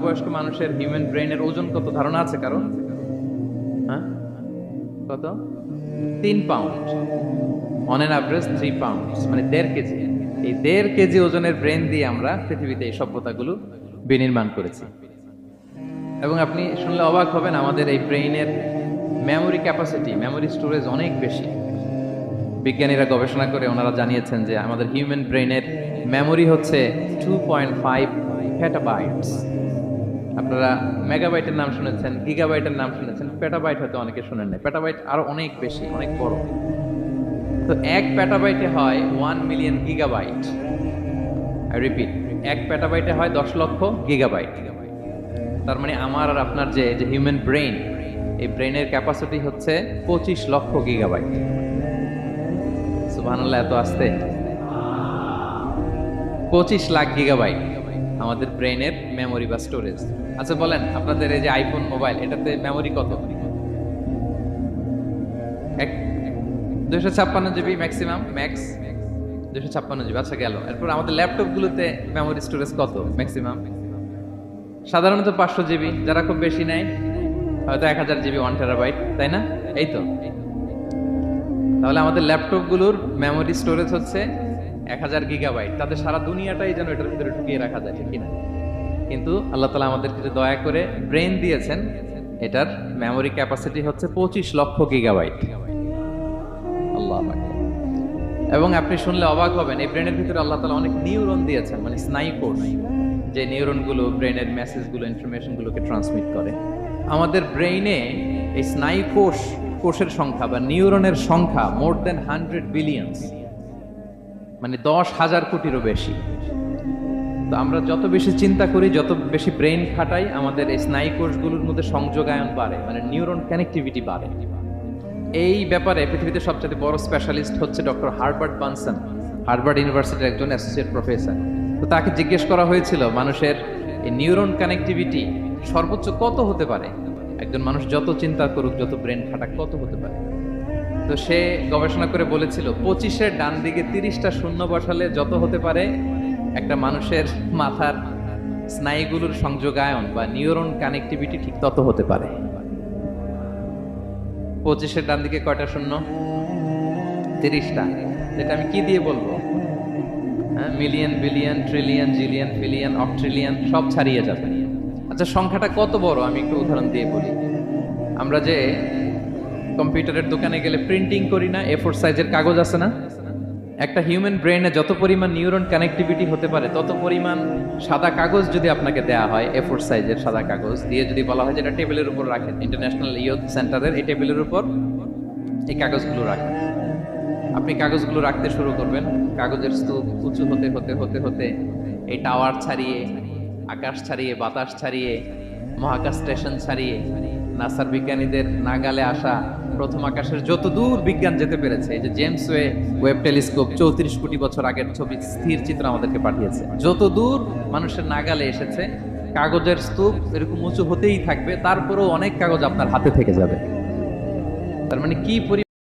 প্রাপ্তবয়স্ক মানুষের হিউম্যান ব্রেনের ওজন কত ধারণা আছে কারণ? হ্যাঁ, কত? 3 pound. On an average 3 pound, মানে 1.5 কেজি। এই 1.5 কেজি ওজনের ব্রেন দিয়ে আমরা পৃথিবীতে এই সভ্যতাগুলো বিনির্মাণ করেছি। এবং আপনি শুনলে অবাক হবেন, আমাদের এই ব্রেইনের মেমোরি ক্যাপাসিটি, মেমোরি স্টোরেজ অনেক বেশি। বিজ্ঞানীরা গবেষণা করে ওনারা জানিয়েছেন যে আমাদের হিউম্যান ব্রেইনের মেমোরি হচ্ছে 2.5 পেটাবাইটস। আপনারা মেগাবাইটের নাম শুনেছেন, গিগাবাইটের নাম শুনেছেন, পেটাবাইট হয়তো অনেকে শুনেন না। পেটাবাইট আরো অনেক বেশি, অনেক বড়। তো 1 পেটাবাইটে হয় 1 মিলিয়ন গিগাবাইট। আই রিপিট, 1 পেটাবাইটে হয় 10 লক্ষ গিগাবাইট। তার মানে আমার আর আপনার যে হিউম্যান ব্রেইন, এই ব্রেইনের ক্যাপাসিটি হচ্ছে 25 লক্ষ গিগাবাইট। সুবহানাল্লাহ, এত আসতে 25 লাখ গিগাবাইট আমাদের ব্রেইনের মেমোরি বা স্টোরেজ। আচ্ছা বলেন, আপনাদের এই যে আইফোন মোবাইল, এটাতে মেমোরি কত? 256 জিবি ম্যাক্সিমাম, ম্যাক্স 256 জিবি। আচ্ছা গেল। এরপর আমাদের ল্যাপটপ গুলোতে মেমোরি স্টোরেজ কত ম্যাক্সিমাম? সাধারণত 500 জিবি, যারা খুব বেশি নেয় হয়তো 1000 জিবি, 1 টেরাবাইট, তাই না? এই তো। তাহলে আমাদের ল্যাপটপ গুলোর মেমোরি স্টোরেজ হচ্ছে 1000 গিগাবাইট। তাদের সারা দুনিয়াটাই যেন এটার ভিতরে ঢুকিয়ে রাখা যায়, ঠিক কিনা? কিন্তু আল্লাহ তাআলা আমাদের কিছু দয়া করে ব্রেন দিয়েছেন, এটার মেমোরি ক্যাপাসিটি হচ্ছে 25 লক্ষ গিগাবাইট। আল্লাহু আকবার। এবং আপনি শুনলে অবাক হবেন, এই ব্রেনের ভিতরে আল্লাহ তাআলা অনেক নিউরন দিয়েছেন, মানে স্নায়ু কোষ, যে নিউরনগুলো ব্রেনের মেসেজগুলো, ইনফরমেশনগুলোকে ট্রান্সমিট করে। আমাদের ব্রেইনে এই স্নায়ু কোষের সংখ্যা বা নিউরনের সংখ্যা মোর দেন 100 বিলিয়নস, মানে 10,000 কোটিরও বেশি। তো আমরা যত বেশি চিন্তা করি, যত বেশি ব্রেইন খাটাই, আমাদের এই স্নায়ু কোষগুলোর মধ্যে সংযোগায়ন বাড়ে, মানে নিউরন কানেক্টিভিটি বাড়ে। এই ব্যাপারে পৃথিবীতে সবচেয়ে বড় স্পেশালিস্ট হচ্ছে ডক্টর হার্বার্ট বানসন, হার্ভার্ড ইউনিভার্সিটির একজন অ্যাসোসিয়েট প্রফেসর। তো তাকে জিজ্ঞেস করা হয়েছিল মানুষের এই নিউরন কানেক্টিভিটি সর্বোচ্চ কত হতে পারে, একজন মানুষ যত চিন্তা করুক, যত ব্রেন খাটাক, কত হতে পারে। তো সে গবেষণা করে বলেছিল 25-এর ডান দিকে 30টা শূন্য বসালে যত হতে পারে, একটা মানুষের মাথার স্নায়ুগুলোর সংযোগায়ন বা নিউরন কানেক্টিভিটি ঠিক তত হতে পারে। 25-এর ডান দিকে কয়টা শূন্য? 30টা। এটা আমি কি দিয়ে বলবো? হ্যাঁ, মিলিয়ন, বিলিয়ন, ট্রিলিয়ন, জিলিয়ন, ফিলিয়ন, অক্ট্রিলিয়ন সব ছাড়িয়ে যাবে। আচ্ছা, সংখ্যাটা কত বড় আমি একটু উদাহরণ দিয়ে বলি। আমরা যে কম্পিউটারের দোকানে গেলে প্রিন্টিং করি না, A4 সাইজের কাগজ আছে না? একটা হিউম্যান ব্রেইনে যত পরিমাণ নিউরন কানেক্টিভিটি হতে পারে, তত পরিমাণ সাদা কাগজ যদি আপনাকে দেয়া হয়, A4 সাইজের সাদা কাগজ দিয়ে যদি বলা হয় যে এটা টেবিলের উপর রাখেন, ইন্টারন্যাশনাল ইয়ুথ সেন্টারের এই টেবিলের উপর এই কাগজগুলো রাখেন, আপনি কাগজগুলো রাখতে শুরু করবেন। কাগজের স্তূপ উঁচু হতে হতে হতে হতে এই টাওয়ার ছাড়িয়ে, আকাশ ছাড়িয়ে, বাতাস ছাড়িয়ে, মহাকাশ স্টেশন ছাড়িয়ে, নাসার বিজ্ঞানীদের নাগালে আসা প্রথম আকাশের যত দূর বিজ্ঞান যেতে পেরেছে, এই যে জেমস ওয়েব টেলিস্কোপ 34 কোটি বছর আগের ছবি, স্থির চিত্র আমাদেরকে পাঠিয়েছে, যত দূর মানুষের নাগালে এসেছে, কাগজের স্তূপ এরকম উঁচু হতেই থাকবে। তারপরেও অনেক কাগজ আপনার হাতে থেকে যাবে। তার মানে কি